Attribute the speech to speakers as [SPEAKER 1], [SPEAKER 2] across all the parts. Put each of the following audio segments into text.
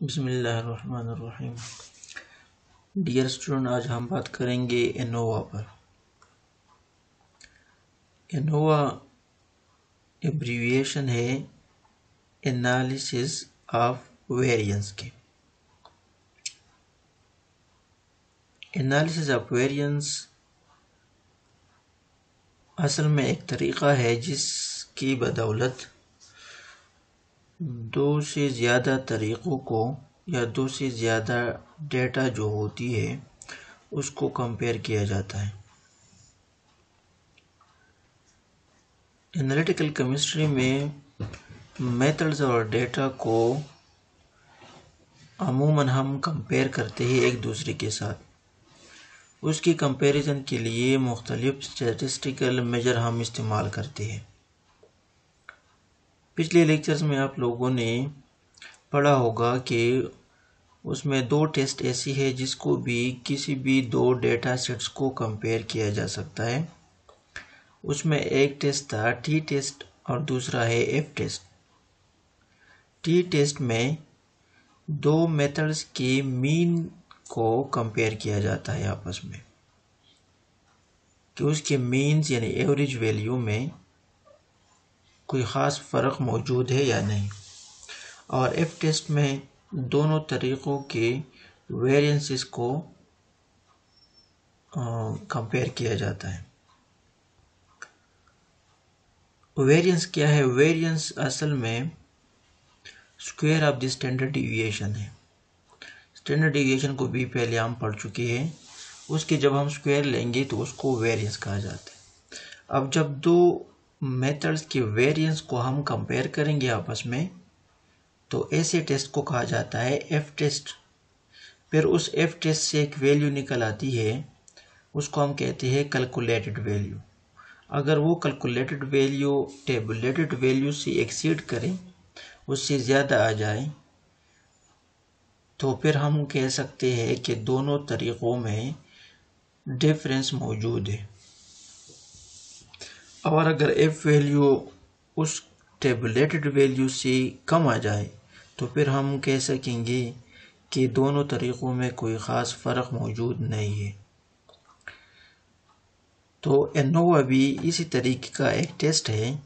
[SPEAKER 1] बिस्मिल्लाहिर्रहमानिर्रहीम। Dear student, आज हम बात करेंगे एनोवा पर। एनोवा एब्रीविएशन है एनालिसिस ऑफ वेरिएंस के। एनालिसिस ऑफ वेरिएंस असल में एक तरीक़ा है जिसकी बदौलत दो से ज़्यादा तरीक़ों को या दो से ज़्यादा डेटा जो होती है उसको कंपेयर किया जाता है। एनालिटिकल केमिस्ट्री में मेथड्स और डेटा को अमूमन हम कंपेयर करते हैं एक दूसरे के साथ। उसकी कंपैरिजन के लिए मुख्तलिफ स्टैटिस्टिकल मेजर हम इस्तेमाल करते हैं। पिछले लेक्चर्स में आप लोगों ने पढ़ा होगा कि उसमें दो टेस्ट ऐसी है जिसको भी किसी भी दो डेटा सेट्स को कंपेयर किया जा सकता है। उसमें एक टेस्ट था टी टेस्ट और दूसरा है एफ टेस्ट। टी टेस्ट में दो मेथड्स के मीन को कंपेयर किया जाता है आपस में कि उसके मीन्स यानी एवरेज वैल्यू में कोई ख़ास फ़र्क मौजूद है या नहीं। और एफ टेस्ट में दोनों तरीक़ों के वेरिएंसेस को कंपेयर किया जाता है। वेरिएंस क्या है? वेरिएंस असल में square of the standard deviation है। स्टैंडर्ड डिविएशन को भी पहले हम पढ़ चुके हैं। उसके जब हम स्क्वायर लेंगे तो उसको वेरिएंस कहा जाता है। अब जब दो मेथड्स के वेरिएंस को हम कंपेयर करेंगे आपस में तो ऐसे टेस्ट को कहा जाता है एफ टेस्ट। फिर उस एफ टेस्ट से एक वैल्यू निकल आती है, उसको हम कहते हैं कैलकुलेटेड वैल्यू। अगर वो कैलकुलेटेड वैल्यू टेबुलेटेड वैल्यू से एक्सीड करें, उससे ज़्यादा आ जाए, तो फिर हम कह सकते हैं कि दोनों तरीक़ों में डिफरेंस मौजूद है। और अगर एफ वैल्यू उस टेबुलेटेड वैल्यू से कम आ जाए तो फिर हम कह सकेंगे कि दोनों तरीक़ों में कोई ख़ास फ़र्क मौजूद नहीं है। तो एनोवा भी इसी तरीके का एक टेस्ट है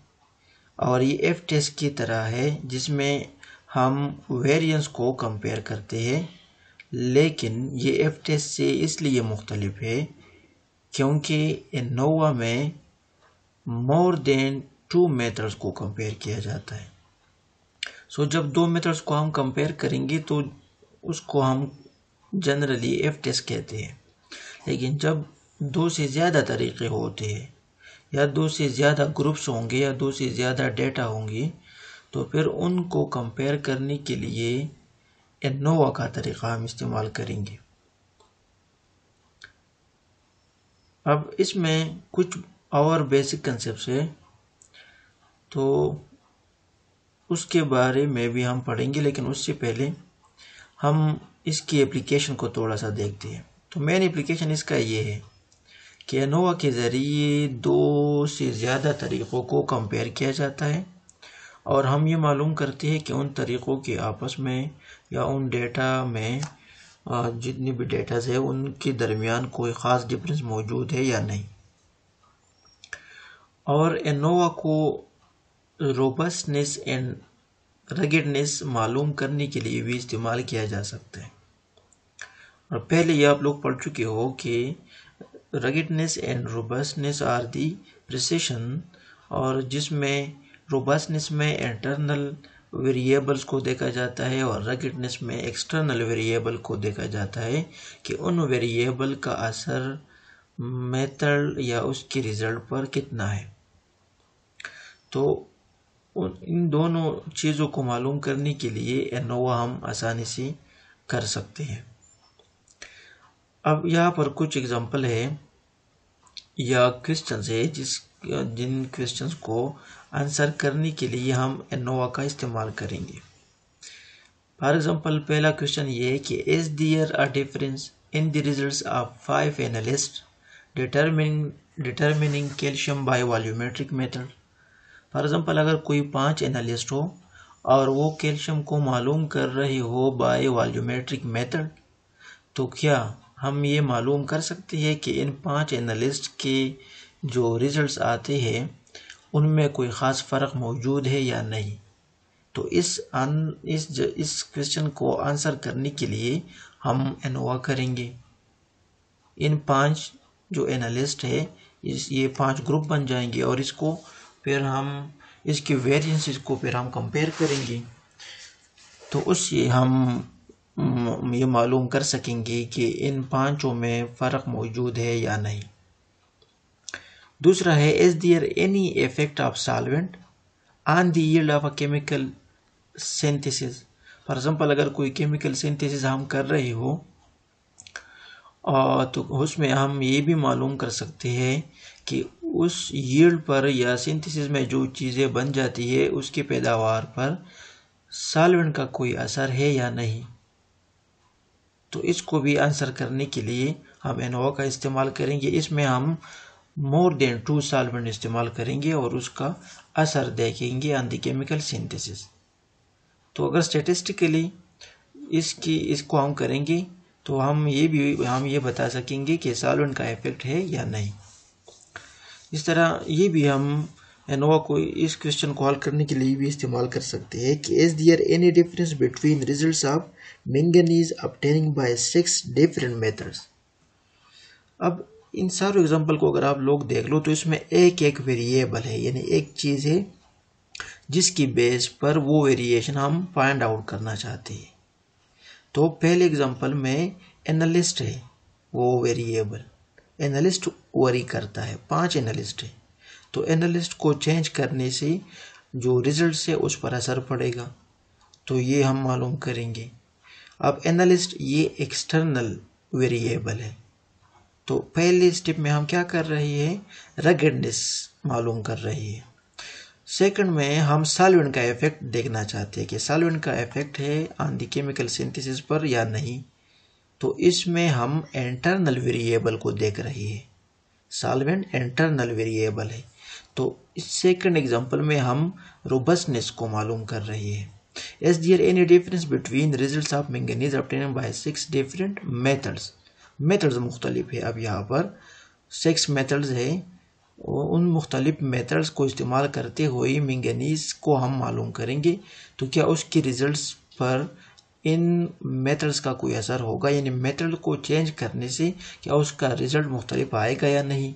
[SPEAKER 1] और ये एफ टेस्ट की तरह है जिसमें हम वेरिएंस को कंपेयर करते हैं, लेकिन ये एफ टेस्ट से इसलिए मुख्तलिफ है क्योंकि एनोवा में मोर देन टू मेथड्स को कंपेयर किया जाता है। सो जब दो मेथड्स को हम कंपेयर करेंगे तो उसको हम जनरली एफ टेस्ट कहते हैं। लेकिन जब दो से ज़्यादा तरीक़े होते हैं या दो से ज़्यादा ग्रुप्स होंगे या दो से ज़्यादा डेटा होंगे तो फिर उनको कंपेयर करने के लिए एनोवा का तरीक़ा हम इस्तेमाल करेंगे। अब इसमें कुछ और बेसिक कंसेप्ट्स है तो उसके बारे में भी हम पढ़ेंगे, लेकिन उससे पहले हम इसकी एप्लीकेशन को थोड़ा सा देखते हैं। तो मेन एप्लीकेशन इसका ये है कि एनोवा के ज़रिए दो से ज़्यादा तरीक़ों को कंपेयर किया जाता है और हम ये मालूम करते हैं कि उन तरीक़ों के आपस में या उन डेटा में जितनी भी डेटास है उनके दरमियान कोई ख़ास डिफरेंस मौजूद है या नहीं। और एनोवा को रोबस्टनेस एंड रगिडनेस मालूम करने के लिए भी इस्तेमाल किया जा सकता है। और पहले ये आप लोग पढ़ चुके हो कि ruggedness and robustness are the precision, और जिसमें रोबस्टनेस में इंटरनल वेरिएबल्स को देखा जाता है और रगिडनेस में एक्सटर्नल वेरिएबल को देखा जाता है कि उन वेरिएबल का असर मेथड या उसके रिज़ल्ट पर कितना है। तो इन दोनों चीज़ों को मालूम करने के लिए एनोवा हम आसानी से कर सकते हैं। अब यहाँ पर कुछ एग्जांपल है या क्वेश्चंस है जिन क्वेश्चंस को आंसर करने के लिए हम एनोवा का इस्तेमाल करेंगे। फॉर एग्जांपल पहला क्वेश्चन ये है कि is there a difference in the results of 5 analyst determining calcium by volumetric method. For example अगर कोई 5 एनालिस्ट हो और वो कैल्शियम को मालूम कर रहे हो बाय वॉल्यूमेट्रिक मेथड, तो क्या हम ये मालूम कर सकते हैं कि इन 5 एनालिस्ट के जो रिजल्ट्स आते हैं उनमें कोई ख़ास फ़र्क मौजूद है या नहीं। तो इस क्वेश्चन को आंसर करने के लिए हम एनोवा करेंगे। इन 5 जो एनालिस्ट है ये 5 ग्रुप बन जाएंगे और इसको फिर हम इसके वेरिएंसेस को फिर हम कंपेयर करेंगे, तो उससे हम ये मालूम कर सकेंगे कि इन 5 में फ़र्क मौजूद है या नहीं। दूसरा है, is there any effect of solvent on the yield of a chemical synthesis. For example अगर कोई केमिकल सिंथेसिस हम कर रहे हो तो उसमें हम ये भी मालूम कर सकते हैं कि उस यील्ड पर या सिंथेसिस में जो चीज़ें बन जाती है उसकी पैदावार पर सॉल्वेंट का कोई असर है या नहीं। तो इसको भी आंसर करने के लिए हम एनोवा का इस्तेमाल करेंगे। इसमें हम मोर देन 2 सॉल्वेंट इस्तेमाल करेंगे और उसका असर देखेंगे ऑन द केमिकल सिंथेसिस। तो अगर स्टैटिस्टिकली इसको हम करेंगे तो हम ये बता सकेंगे कि सॉल्वेंट का इफेक्ट है या नहीं। इस तरह ये भी हम एनोवा को इस क्वेश्चन को हल करने के लिए भी इस्तेमाल कर सकते हैं कि is there any difference between results of manganese obtaining by 6 different methods. अब इन सारे एग्जांपल को अगर आप लोग देख लो तो इसमें एक एक वेरिएबल है, यानी एक चीज़ है जिसकी बेस पर वो वेरिएशन हम फाइंड आउट करना चाहते हैं। तो पहले एग्जांपल में एनालिस्ट है, वो वेरिएबल एनालिस्ट वरी करता है, 5 एनालिस्ट है, तो एनालिस्ट को चेंज करने से जो रिजल्ट है उस पर असर पड़ेगा, तो ये हम मालूम करेंगे। अब एनालिस्ट ये एक्सटर्नल वेरिएबल है, तो पहले स्टेप में हम क्या कर रहे हैं, रगेडनेस मालूम कर रहे हैं। सेकंड में हम सॉल्वेंट का इफेक्ट देखना चाहते हैं कि सॉल्वेंट का इफेक्ट है ऑन द केमिकल सिंथेसिस पर या नहीं, तो इसमें हम इंटरनल वेरिएबल को देख रहे हैं। सॉल्वेंट इंटरनल वेरिएबल है, तो इस सेकंड एग्जांपल में हम रोबस्टनेस को मालूम कर रहे हैं। Is there any difference between results of manganese obtained by 6 different methods. Methods मुख्तलिफ है, अब यहाँ पर 6 मेथड्स है, उन मुख्तलिफ मेथड्स को इस्तेमाल करते हुए मैंगनीज को हम मालूम करेंगे, तो क्या उसके रिजल्ट्स पर इन मेथड्स का कोई असर होगा, यानी मेथड को चेंज करने से क्या उसका रिजल्ट मुख्तलिफ आएगा या नहीं।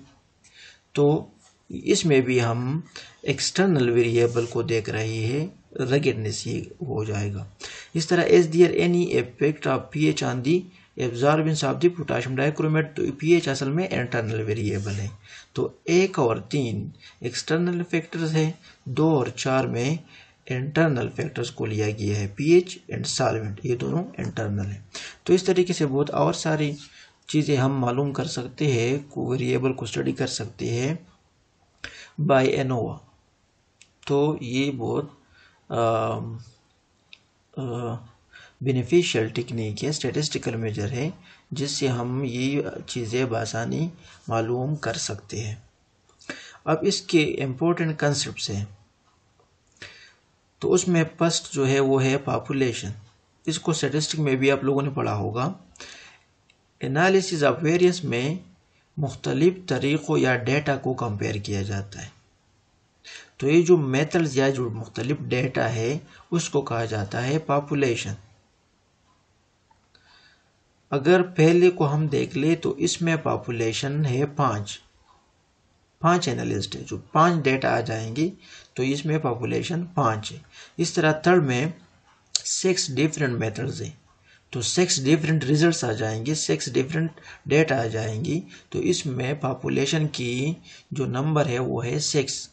[SPEAKER 1] तो इसमें भी हम एक्सटर्नल वेरिएबल को देख रहे हैं, रगेडनेस ये हो जाएगा। इस तरह is there any effect of pH on the absorbance of the potassium dichromate, तो पीएच असल में इंटरनल वेरिएबल है, तो 1 और 3 एक्सटर्नल फैक्टर्स है, 2 और 4 में इंटरनल फैक्टर्स को लिया गया है, पीएच एंड सॉल्वेंट ये दोनों इंटरनल है। तो इस तरीके से बहुत और सारी चीज़ें हम मालूम कर सकते हैं, वेरिएबल को स्टडी कर सकते हैं बाय एनोवा। तो ये बहुत बेनिफिशियल टेक्निक है, स्टैटिस्टिकल मेजर है, जिससे हम ये चीज़ें बआसानी मालूम कर सकते हैं। अब इसके इम्पोर्टेंट कंसेप्ट्स हैं, तो उसमें फर्स्ट जो है वो है पॉपुलेशन। इसको स्टैटिस्टिक में भी आप लोगों ने पढ़ा होगा। एनालिसिस ऑफ वेरियस में मुख्तलिफ तरीक़ों या डेटा को कंपेयर किया जाता है, तो ये जो मेथड्स या जो मुख्तलिफ डेटा है उसको कहा जाता है पॉपुलेशन। अगर पहले को हम देख ले तो इसमें पॉपुलेशन है 5 एनालिस्ट है, जो 5 डेटा आ जाएंगे तो इसमें पॉपुलेशन 5 है। इस तरह थर्ड में 6 डिफरेंट मेथड्स हैं, तो 6 डिफरेंट रिजल्ट्स आ जाएंगे, 6 डिफरेंट डेटा आ जाएंगी, तो इसमें पॉपुलेशन की जो नंबर है वो है 6,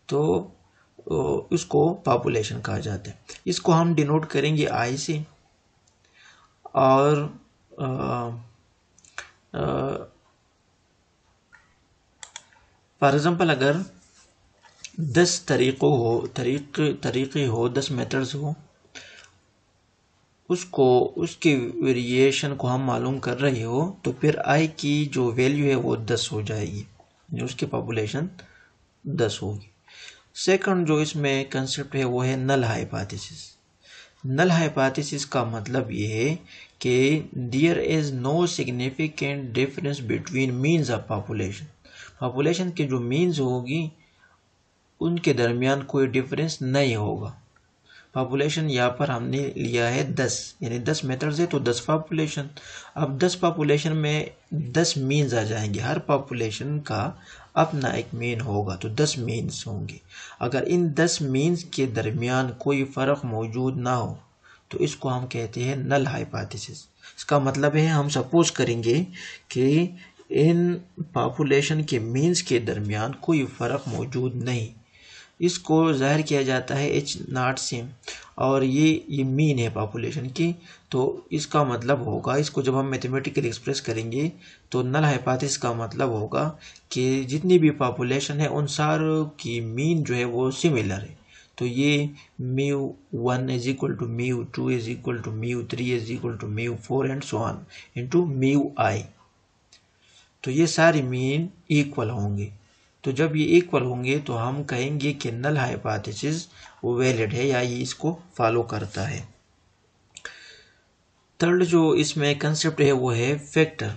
[SPEAKER 1] तो इसको पॉपुलेशन कहा जाता है। इसको हम डिनोट करेंगे आई से, और फॉर एग्जांपल अगर 10 तरीक़े हो 10 मेथड्स हो, उसके वेरिएशन को हम मालूम कर रहे हो, तो फिर आई की जो वैल्यू है वो 10 हो जाएगी, उसकी पॉपुलेशन 10 होगी। सेकंड जो इसमें कंसेप्ट है वो है नल हाइपोथेसिस। नल हाइपोथेसिस का मतलब ये है कि there is no significant difference between means of population. Population के जो मीन्स होगी उनके दरमियान कोई डिफरेंस नहीं होगा। पॉपुलेशन यहाँ पर हमने लिया है 10, यानी 10 मेथड्स है तो 10 पॉपुलेशन। अब 10 पॉपुलेशन में 10 मीन्स आ जाएंगे, हर पॉपुलेशन का अपना एक मीन होगा तो 10 मीन्स होंगे। अगर इन 10 मीन्स के दरमियान कोई फ़र्क मौजूद ना हो तो इसको हम कहते हैं नल हाइपोथेसिस। इसका मतलब है हम सपोज करेंगे कि इन पॉपुलेशन के मीन्स के दरमियान कोई फ़र्क मौजूद नहीं, इसको जाहिर किया जाता है H0 से, और ये मीन है पॉपुलेशन की। तो इसका मतलब होगा, इसको जब हम मैथमेटिकली एक्सप्रेस करेंगे तो नल हाइपोथेसिस का मतलब होगा कि जितनी भी पॉपुलेशन है उन सारों की मीन जो है वो सिमिलर है। तो ये μ1 is equal to μ2 is equal to μ3 is equal to μ4 and so on into μi। तो ये सारी मीन इक्वल होंगे। तो जब ये इक्वल होंगे तो हम कहेंगे कि नल हाइपोथेसिस वो वैलिड है या ये इसको फॉलो करता है। थर्ड जो इसमें कंसेप्ट है वो है फैक्टर।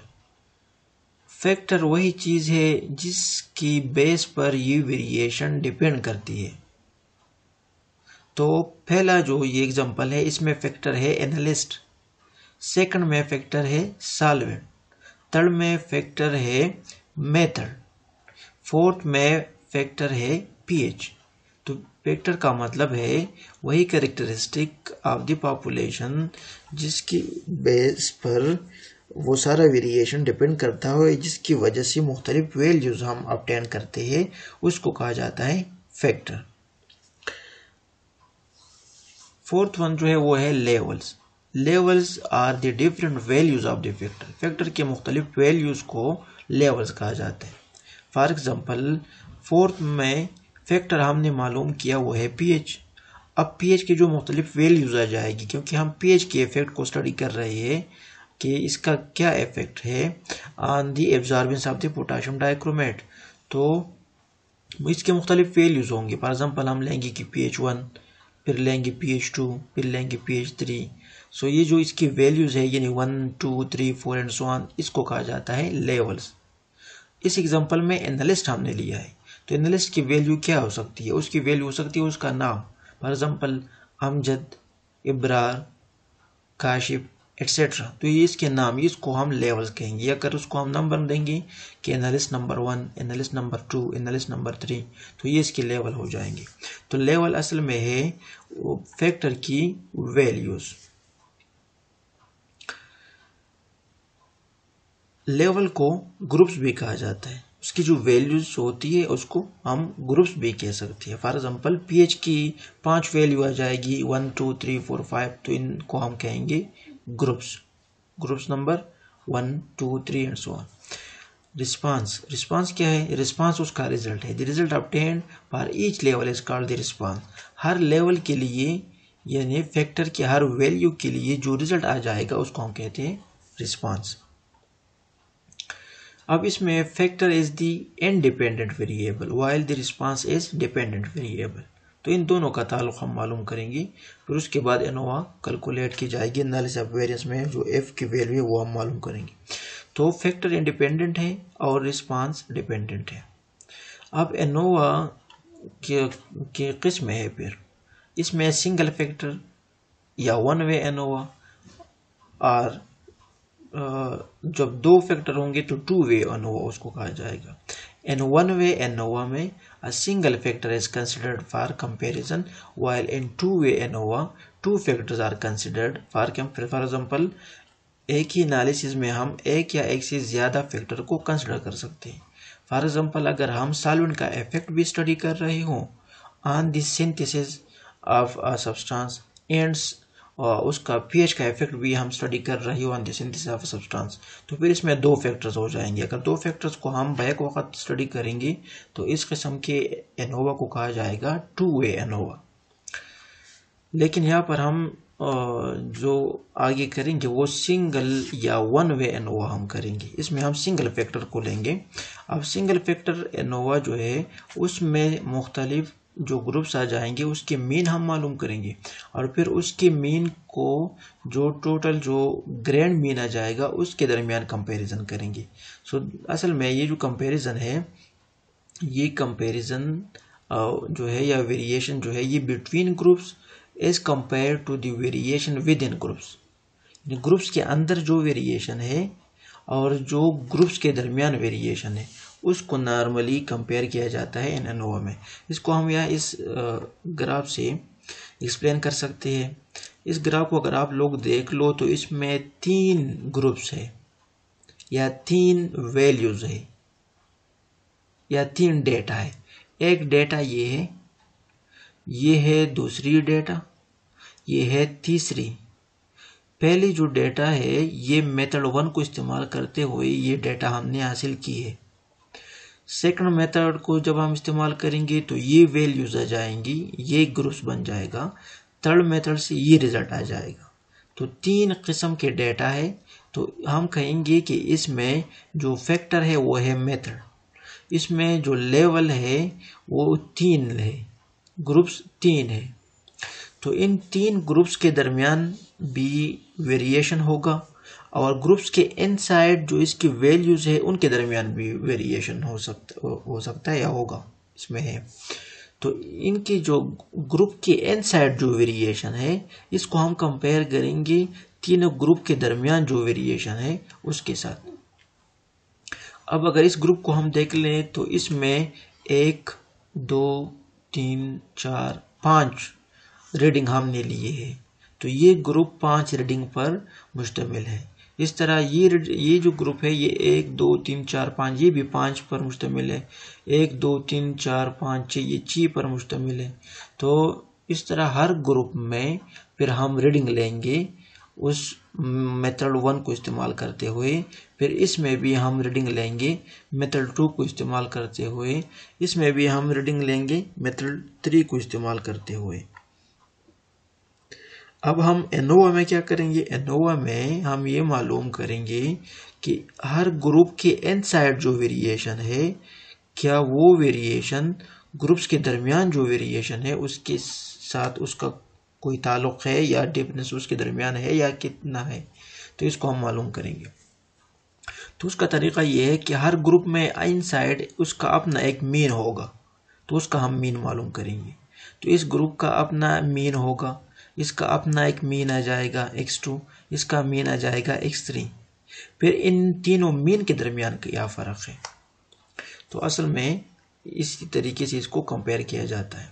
[SPEAKER 1] फैक्टर वही चीज है जिसकी बेस पर ये वेरिएशन डिपेंड करती है। तो पहला जो ये एग्जांपल है इसमें फैक्टर है एनालिस्ट, सेकंड में फैक्टर है सॉल्वेंट, थर्ड में फैक्टर है मेथड, फोर्थ में फैक्टर है pH। तो फैक्टर का मतलब है वही कैरेक्टरिस्टिक ऑफ द पॉपुलेशन जिसकी बेस पर वो सारा वेरिएशन डिपेंड करता है, जिसकी वजह से मुख्तलिफ वैल्यूज हम ऑब्टेन करते हैं, उसको कहा जाता है फैक्टर। फोर्थ वन जो है वो है levels. Levels are the different values of the factor. Factor के मुख्तलिफ वैल्यूज को लेवल्स कहा जाता है। फॉर एग्जाम्पल फोर्थ में फैक्टर हमने मालूम किया वो है pH। अब pH की जो मुख्तलिफ वैल्यूज आ जाएगी, क्योंकि हम pH के इफेक्ट को स्टडी कर रहे हैं कि इसका क्या इफेक्ट है on the absorbance of the potassium dichromate, तो इसके मुख्तलिफ वैल्यूज होंगे। फॉर एग्जाम्पल हम लेंगे कि pH1, फिर लेंगे pH2, फिर लेंगे pH3। सो ये जो इसकी वैल्यूज है यानी 1, 2, 3, 4 एंड सो ऑन, इसको कहा जाता है लेवल्स। इस एग्जांपल में एनालिस्ट हमने लिया है, तो एनालिस्ट की वैल्यू क्या हो सकती है? उसकी वैल्यू हो सकती है उसका नाम, for example Amjad, Ibrar, Kashif etcetera. तो ये इसके नाम, इसको हम लेवल्स कहेंगे। अगर उसको हम नंबर देंगे कि analyst number 1, analyst number 2, analyst number 3, तो ये इसके लेवल हो जाएंगे। तो लेवल असल में है फैक्टर की वैल्यूज। लेवल को ग्रुप्स भी कहा जाता है, उसकी जो वैल्यूज होती है उसको हम ग्रुप्स भी कह सकते हैं। फॉर एग्जांपल pH की 5 वैल्यू आ जाएगी 1, 2, 3, 4, 5, तो इनको हम कहेंगे groups. Groups number 1, 2, 3 and so on. Response, response क्या है? रिस्पांस उसका रिजल्ट है। The result obtained for each level is called the response. Her level के लिए यानी फैक्टर के हर वैल्यू के लिए जो रिजल्ट आ जाएगा उसको हम कहते हैं रिस्पांस। अब इसमें factor is the independent variable while the response is dependent variable. तो इन दोनों का ताल्लुक हम मालूम करेंगे, फिर उसके बाद एनोवा कैलकुलेट की जाएगी। एनालिसिस ऑफ वेरिएंस में जो एफ की वैल्यू है वो हम मालूम करेंगे। तो फैक्टर इंडिपेंडेंट है और रिस्पांस डिपेंडेंट है। अब एनोवा के किस्म है, फिर इसमें सिंगल फैक्टर या वन वे एनोवा, और जब दो फैक्टर होंगे तो टू वे एनोवा उसको कहा जाएगा। इन वन वे एनोवा में a single factor is considered for comparison, while in two way ANOVA two factors are considered for example एक ही एनालिसिस में हम एक या एक से ज्यादा फैक्टर को कंसिडर कर सकते हैं। फॉर एग्जांपल अगर हम सॉल्वेंट का इफेक्ट भी स्टडी कर रहे हो on the synthesis of a substance and उसका pH का इफेक्ट भी हम स्टडी कर रहे हो on the synthesis of substance, तो फिर इसमें दो फैक्टर्स हो जाएंगे। अगर दो फैक्टर्स को हम बैक वक्त स्टडी करेंगे तो इस किस्म के एनोवा को कहा जाएगा टू वे एनोवा। लेकिन यहाँ पर हम जो आगे करेंगे वो सिंगल या वन वे एनोवा हम करेंगे। इसमें हम सिंगल फैक्टर को लेंगे। अब सिंगल फैक्टर एनोवा जो है उसमें मुख्तलिफ जो ग्रुप्स आ जाएंगे उसके मीन हम मालूम करेंगे और फिर उसके मीन को जो टोटल जो ग्रैंड मीन आ जाएगा उसके दरमियान कंपैरिजन करेंगे। सो असल में ये जो कंपैरिजन है, ये कंपैरिजन जो है या वेरिएशन जो है ये between groups as compared to the variation within groups. Groups के अंदर जो वेरिएशन है और जो ग्रुप्स के दरमियान वेरिएशन है उसको नॉर्मली कंपेयर किया जाता है इन एनोवा में। इसको हम यहाँ इस ग्राफ से एक्सप्लेन कर सकते हैं। इस ग्राफ को अगर आप लोग देख लो तो इसमें 3 ग्रुप्स है या 3 वैल्यूज है या 3 डेटा है। एक डेटा ये है दूसरी डेटा, ये है तीसरी। पहली जो डेटा है ये मेथड 1 को इस्तेमाल करते हुए ये डेटा हमने हासिल की है। सेकंड मेथड को जब हम इस्तेमाल करेंगे तो ये वैल्यूज आ जाएंगी, ये ग्रुप्स बन जाएगा। थर्ड मेथड से ये रिजल्ट आ जाएगा। तो 3 किस्म के डेटा है। तो हम कहेंगे कि इसमें जो फैक्टर है वो है मेथड, इसमें जो लेवल है वो 3 है, ग्रुप्स 3 है। तो इन 3 ग्रुप्स के दरमियान भी वेरिएशन होगा और ग्रुप्स के इनसाइड जो इसकी वैल्यूज है उनके दरमियान भी वेरिएशन हो सकता है या होगा, इसमें है। तो इनके जो ग्रुप के इनसाइड जो वेरिएशन है इसको हम कंपेयर करेंगे तीनों ग्रुप के दरमियान जो वेरिएशन है उसके साथ। अब अगर इस ग्रुप को हम देख लें तो इसमें 1 2 3 4 5 रीडिंग हमने लिए है। तो ये ग्रुप 5 रीडिंग पर मुश्तमिल है। इस तरह ये जो ग्रुप है ये 1 2 3 4 5 ये भी 5 पर मुश्तमिल है। 1 2 3 4 5 6 ये 6 पर मुश्तमिल है। तो इस तरह हर ग्रुप में फिर हम रीडिंग लेंगे उस मेथड 1 को इस्तेमाल करते हुए, फिर इसमें भी हम रीडिंग लेंगे मेथड 2 को इस्तेमाल करते हुए, इसमें भी हम रीडिंग लेंगे मेथड 3 को इस्तेमाल करते हुए। अब हम एनोवा में क्या करेंगे? एनोवा में हम ये मालूम करेंगे कि हर ग्रुप के इनसाइड जो वेरिएशन है क्या वो वेरिएशन ग्रुप्स के दरमियान जो वेरिएशन है उसके साथ उसका कोई ताल्लुक है या डिफरेंस उसके दरमियान है या कितना है। तो इसको हम मालूम करेंगे। तो उसका तरीका ये है कि हर ग्रुप में इनसाइड उसका अपना एक मीन होगा, तो उसका हम मीन मालूम करेंगे। तो इस ग्रुप का अपना मीन होगा, इसका अपना एक मीन आ जाएगा x2, इसका मीन आ जाएगा x3। फिर इन तीनों मीन के दरमियान क्या फ़र्क है। तो असल में इसी तरीके से इसको कंपेयर किया जाता है।